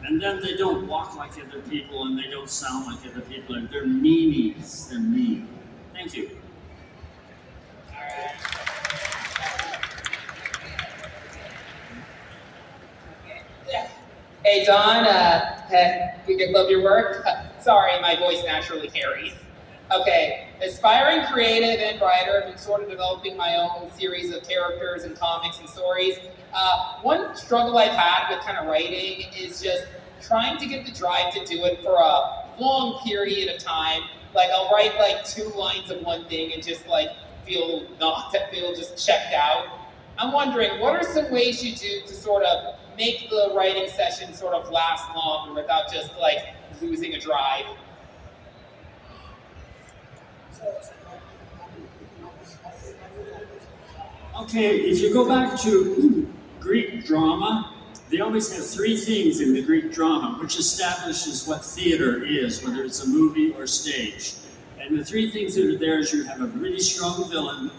And then they don't walk like other people and they don't sound like other people. And they're meanies. They're mean. Thank you. Hey Don, we love your work. Sorry, my voice naturally carries. Okay, aspiring creative and writer, I've been sort of developing my own series of characters and comics and stories. One struggle I've had with kind of writing is just trying to get the drive to do it for a long period of time. Like I'll write like 2 lines of one thing and just like feel just checked out. I'm wondering, what are some ways you do to sort of make the writing session sort of last longer without just like losing a drive? Okay, if you go back to Greek drama, they always have 3 things in the Greek drama, which establishes what theater is, whether it's a movie or stage. And the 3 things that are there is you have a really strong villain,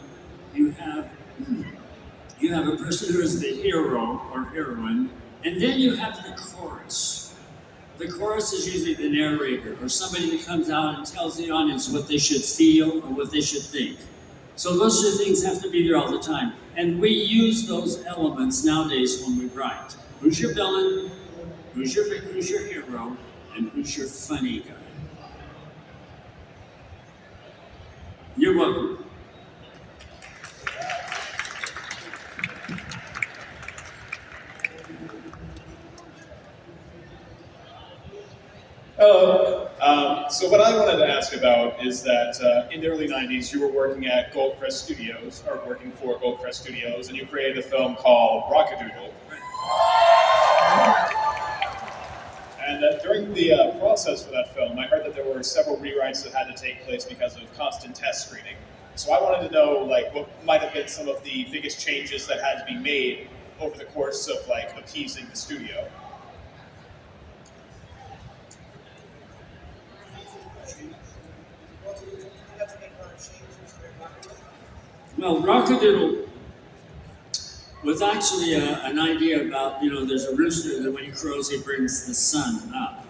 you have a person who is the hero or heroine, and then you have the chorus. The chorus is usually the narrator or somebody that comes out and tells the audience what they should feel or what they should think. So those 2 things have to be there all the time. And we use those elements nowadays when we write. Who's your villain? Who's your hero? And who's your funny guy? You're welcome. Hello. So what I wanted to ask about is that in the early 90s, you were working at Goldcrest Studios, or working for Goldcrest Studios, and you created a film called Rockadoodle. And during the process for that film, I heard that there were several rewrites that had to take place because of constant test screening. So I wanted to know, like, what might have been some of the biggest changes that had to be made over the course of, like, appeasing the studio. Well, Rockadoodle was actually an idea about, there's a rooster that when he crows, he brings the sun up.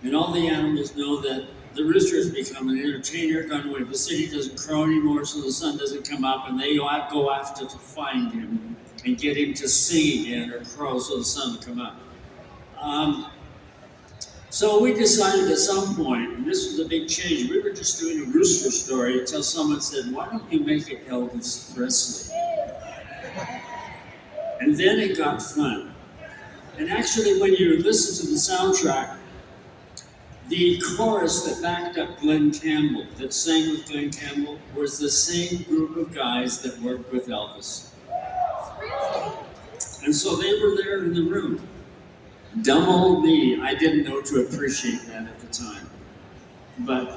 And all the animals know that the rooster has become an entertainer, gone away. The city doesn't crow anymore, so the sun doesn't come up, and they go after to find him and get him to sing again or crow so the sun will come up. So we decided at some point, and this was a big change, we were just doing a rooster story until someone said, why don't you make it Elvis Presley? And then it got fun. And actually, when you listen to the soundtrack, the chorus that backed up Glenn Campbell, that sang with Glenn Campbell, was the same group of guys that worked with Elvis. And so they were there in the room. Dumb old me, I didn't know to appreciate that at the time. But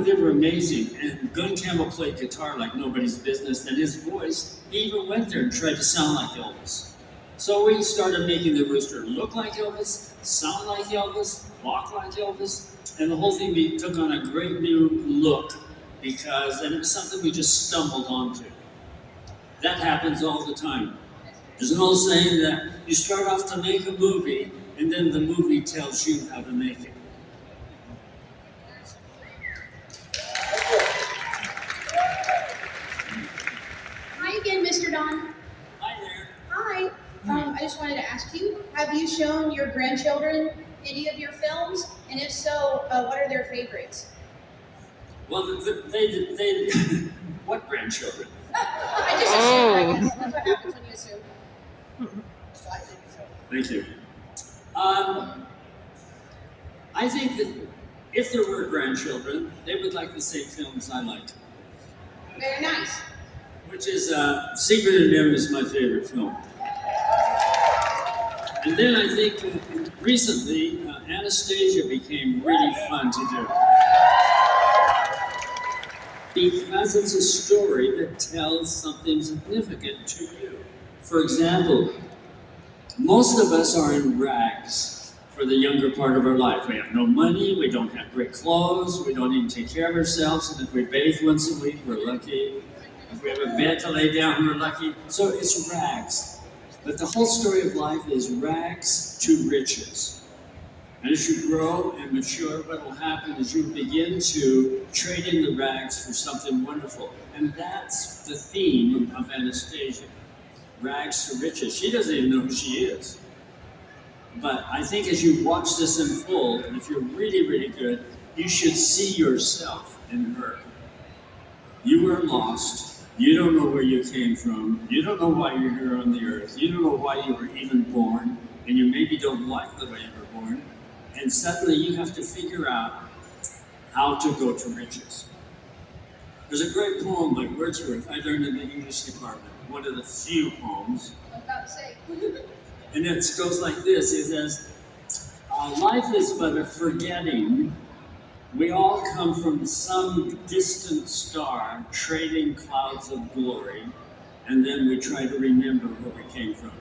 they were amazing. And Glenn Campbell played guitar like nobody's business, and his voice, he even went there and tried to sound like Elvis. So we started making the rooster look like Elvis, sound like Elvis, walk like Elvis, and the whole thing took on a great new look and it was something we just stumbled onto. That happens all the time. There's an old saying that you start off to make a movie, and then the movie tells you how to make it. Hi again, Mr. Don. Hi there. Hi. I just wanted to ask you, have you shown your grandchildren any of your films? And if so, what are their favorites? Well, they what grandchildren? I just assume, I guess. That's what happens when you assume. Thank you. I think that if there were grandchildren, they would like the same films I like. Very nice. Which is Secret and Nim is my favorite film. And then I think recently Anastasia became really fun to do. Because it's a story that tells something significant to you. For example, most of us are in rags for the younger part of our life. We have no money, we don't have great clothes, we don't even take care of ourselves, and if we bathe once a week, we're lucky. If we have a bed to lay down, we're lucky. So it's rags. But the whole story of life is rags to riches. And as you grow and mature, what will happen is you begin to trade in the rags for something wonderful. And that's the theme of Anastasia. Rags to riches. She doesn't even know who she is. But I think as you watch this unfold, if you're really, really good, you should see yourself in her. You were lost. You don't know where you came from. You don't know why you're here on the earth. You don't know why you were even born. And you maybe don't like the way you were born. And suddenly you have to figure out how to go to riches. There's a great poem by Wordsworth I learned in the English department, one of the few poems. I was about to say. And it goes like this, it says, life is but a forgetting. We all come from some distant star, trading clouds of glory, and then we try to remember where we came from.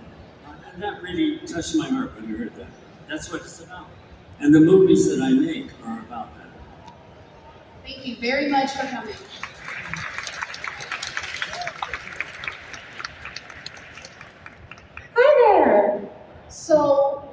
And that really touched my heart when I heard that. That's what it's about. And the movies that I make are about that. Thank you very much for coming. Hi there! So,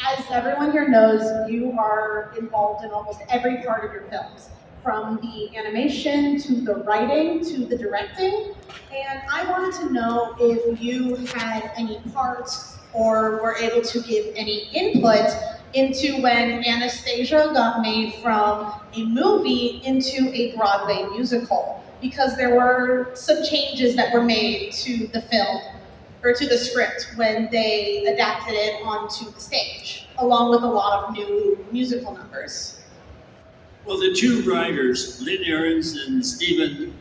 as everyone here knows, you are involved in almost every part of your films, from the animation to the writing to the directing. And I wanted to know if you had any parts or were able to give any input into when Anastasia got made from a movie into a Broadway musical, because there were some changes that were made to the film, or to the script, when they adapted it onto the stage, along with a lot of new musical numbers. Well, the two writers, Lynn Ahrens and Stephen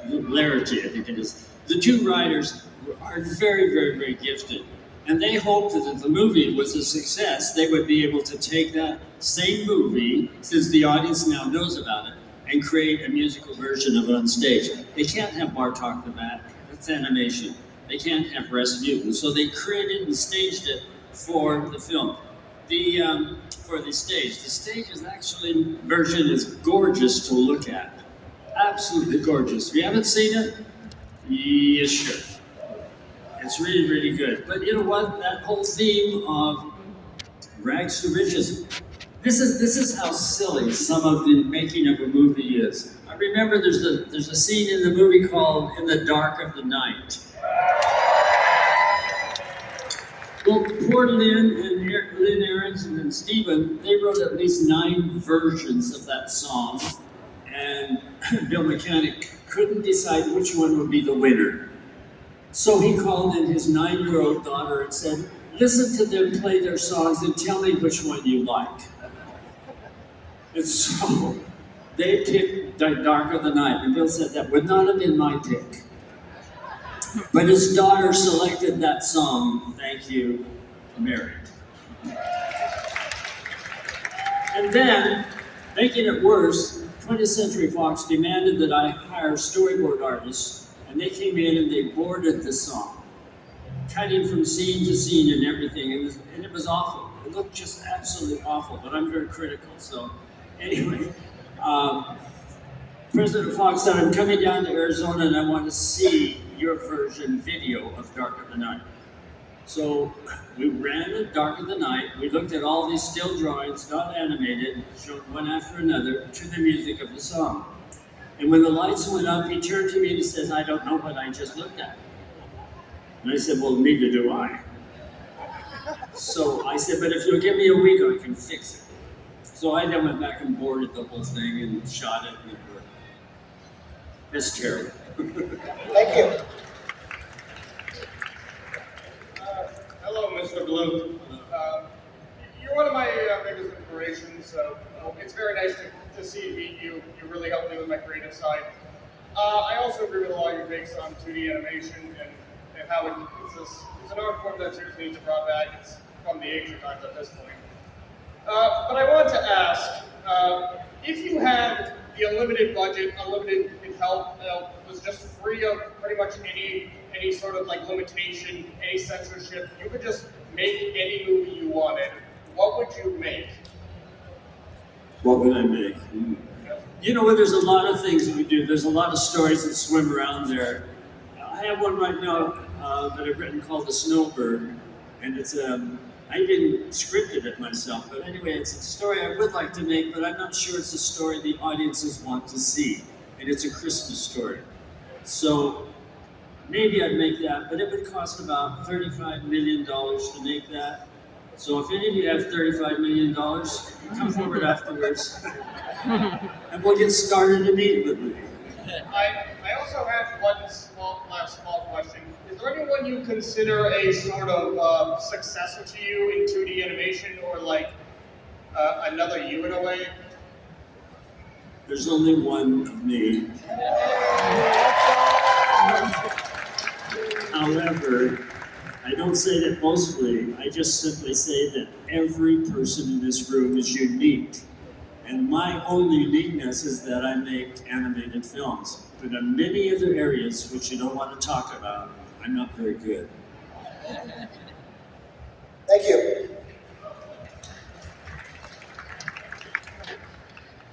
Larity, I think it is, the two writers are very, very, very gifted. And they hoped that if the movie was a success, they would be able to take that same movie, since the audience now knows about it, and create a musical version of it on stage. They can't have Bartok the Bat, that's animation. They can't have Rasputin, so they created and staged it for the film. For the stage. The stage is actually, version is gorgeous to look at. Absolutely gorgeous. If you haven't seen it, you should. It's really, really good. But you know what? That whole theme of rags to riches, this is how silly some of the making of a movie is. I remember there's a scene in the movie called In the Dark of the Night. Well, poor Lynn Ahrens and Stephen, they wrote at least 9 versions of that song, and Bill Mechanic couldn't decide which one would be the winner. So he called in his 9-year-old daughter and said, listen to them play their songs and tell me which one you like. And so they picked The Dark of the Night, and Bill said that would not have been my pick. But his daughter selected that song, Thank You, Married. And then, making it worse, 20th Century Fox demanded that I hire storyboard artists, and they came in and they boarded the song, cutting from scene to scene and everything, and it was awful. It looked just absolutely awful, but I'm very critical, so anyway. President Fox said, I'm coming down to Arizona and I want to see your version video of Dark of the Night. So we ran the Dark of the Night. We looked at all these still drawings, not animated, showed one after another to the music of the song. And when the lights went up, he turned to me and he says, I don't know what I just looked at. And I said, well, neither do I. So I said, but if you'll give me a week, I can fix it. So I then went back and boarded the whole thing and shot it. And it's terrible. Thank you. Hello, Mr. Bluth. You're one of my biggest inspirations, so it's very nice to see and meet you. You really helped me with my creative side. I also agree with a lot of your takes on 2D animation and how it's an art form that seriously needs to be brought back. It's from the ancient times at this point. But I want to ask, if you had the unlimited budget, unlimited help, was just free of pretty much any sort of like limitation, any censorship, you could just make any movie you wanted, what would you make? What would I make? You know, there's a lot of things that we do. There's a lot of stories that swim around there. I have one right now that I've written called The Snowbird, and it's I didn't scripted it myself, but anyway, it's a story I would like to make, but I'm not sure it's a story the audiences want to see, and it's a Christmas story. So maybe I'd make that, but it would cost about $35 million to make that. So if any of you have $35 million, come forward afterwards, and we'll get started immediately. I also have one last small question. Is there anyone you consider a sort of successor to you in 2D animation, or like another you in a way? There's only one of me. However, I don't say that boastfully. I just simply say that every person in this room is unique. And my only uniqueness is that I make animated films. But in many other areas, which you don't want to talk about, I'm not very good. Thank you.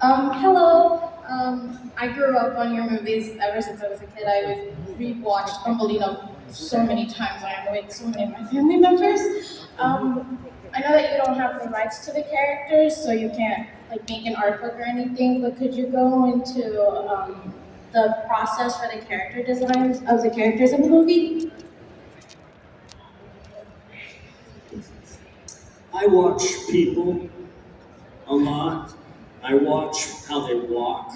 Hello. I grew up on your movies ever since I was a kid. I would rewatch Thumbelina so many times. I annoyed so many of my family members. I know that you don't have the rights to the characters, so you can't like make an art book or anything. But could you go into the process for the character designs of the characters in the movie? I watch people a lot. I watch how they walk.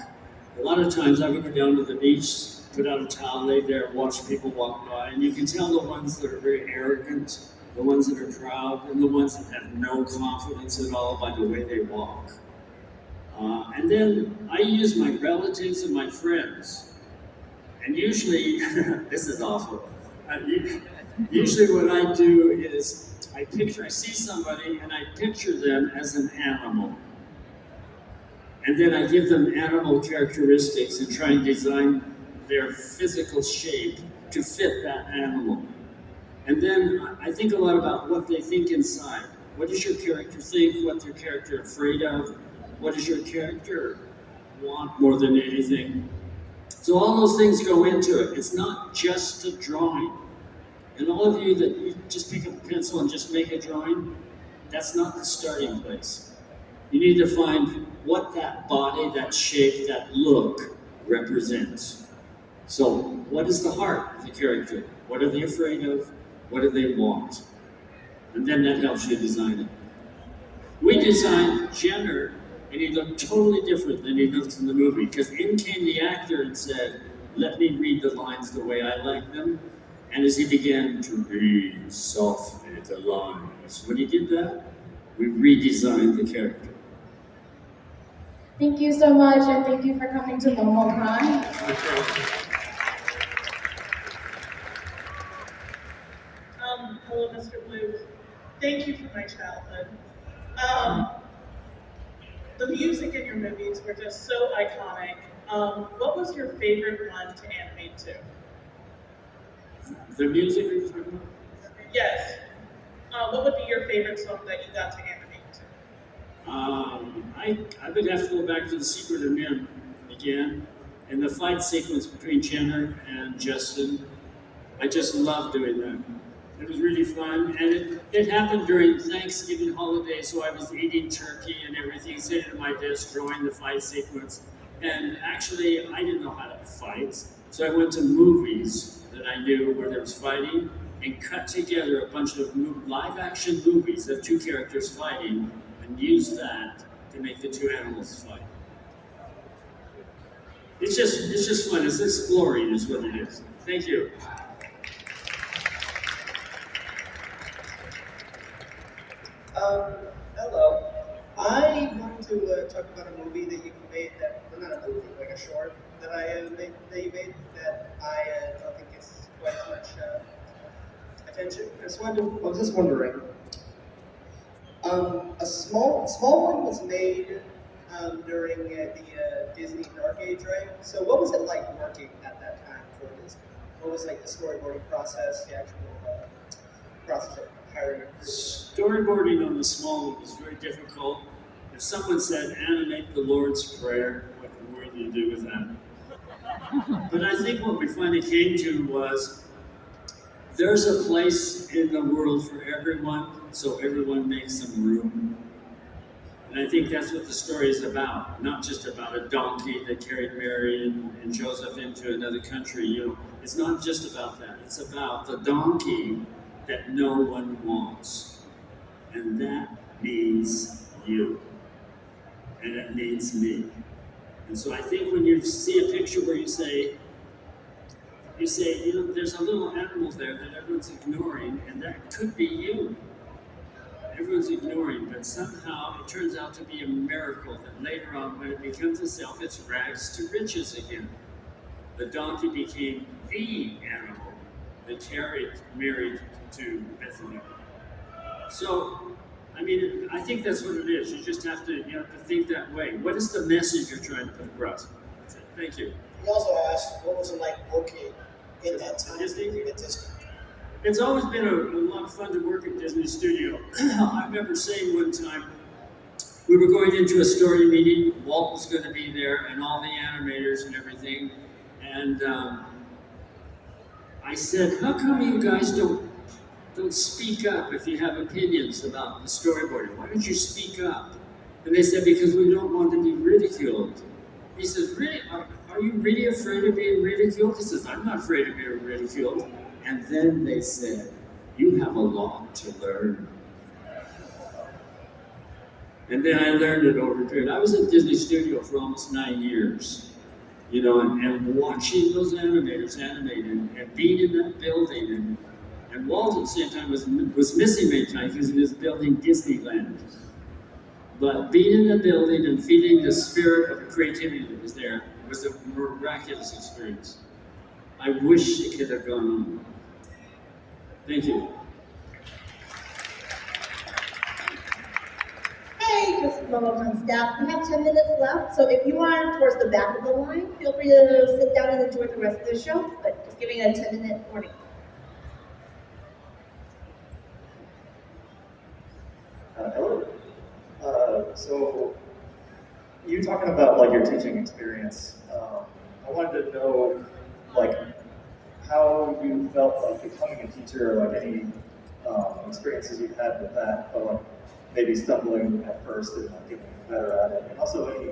A lot of times I would go down to the beach, put out a towel, lay there, and watch people walk by. And you can tell the ones that are very arrogant, the ones that are proud, and the ones that have no confidence at all by the way they walk. And then I use my relatives and my friends. And usually, this is awful. Usually what I do is I see somebody and I picture them as an animal. And then I give them animal characteristics and try and design their physical shape to fit that animal. And then I think a lot about what they think inside. What does your character think? What's your character afraid of? What does your character want more than anything? So all those things go into it. It's not just a drawing. And all of you that you just pick up a pencil and just make a drawing, that's not the starting place. You need to find what that body, that shape, that look represents. So what is the heart of the character? What are they afraid of? What do they want? And then that helps you design it. We designed Jenner, and he looked totally different than he looks in the movie, because in came the actor and said, let me read the lines the way I like them. And as he began to read softly the lines, when he did that, we redesigned the character. Thank you so much, and thank you for coming to MomoCon. Hello, Mr. Bluth. Thank you for my childhood. The music in your movies were just so iconic. What was your favorite one to animate to? The music is Yes. What would be your favorite song that you got to animate to? I would have to go back to The Secret of Nim again, and the fight sequence between Jenner and Justin. I just love doing that. It was really fun, and it happened during Thanksgiving holiday, so I was eating turkey and everything, sitting at my desk drawing the fight sequence. And actually, I didn't know how to fight, so I went to movies that I knew where there was fighting and cut together a bunch of live-action movies of two characters fighting and used that to make the two animals fight. It's just fun. It's exploring, is what it is. Thank you. Hello. I wanted to talk about a movie that you made well, not a movie, like a short that that you made that I don't think gets quite as much attention. I was just wondering. A small one was made during the Disney Dark Age, right? So what was it like working at that time for Disney? What was like the storyboarding process, the actual process of hiring a crew? Storyboarding on the small one was very difficult. If someone said, animate the Lord's Prayer, what do you do with that? But I think what we finally came to was there's a place in the world for everyone, so everyone makes some room. And I think that's what the story is about, not just about a donkey that carried Mary and Joseph into another country. It's not just about that. It's about the donkey that no one wants. And that means you. And it means me. And so I think when you see a picture where you say, there's a little animal there that everyone's ignoring, and that could be you. Everyone's ignoring, but somehow it turns out to be a miracle that later on, when it becomes a self, it's rags to riches again. The donkey became the animal that carried Mary to Bethlehem. So, I think that's what it is. You just have to, think that way. What is the message you're trying to put across? Thank you. He also asked, what was it like working in that time period at Disney? It's always been a lot of fun to work at Disney Studio. I remember saying one time, we were going into a story meeting, Walt was going to be there, and all the animators and everything, and I said, how come you guys don't speak up if you have opinions about the storyboarding? Why don't you speak up? And they said, because we don't want to be ridiculed. He says, really? Are you really afraid of being ridiculed? He says, I'm not afraid of being ridiculed. And then they said, you have a lot to learn. And then I learned it over a period. I was at Disney Studio for almost 9 years, and watching those animators animate and being in that building. And Walt at the same time was missing many times because he was building Disneyland. But being in the building and feeling the spirit of creativity that was there was a miraculous experience. I wish it could have gone on. Thank you. Hey, just MomoCon staff. We have 10 minutes left, so if you are towards the back of the line, feel free to sit down and enjoy the rest of the show, but just giving a 10-minute warning. Hello. So, you talking about your teaching experience. I wanted to know how you felt becoming a teacher, any experiences you've had with that, but maybe stumbling at first and getting better at it, and also any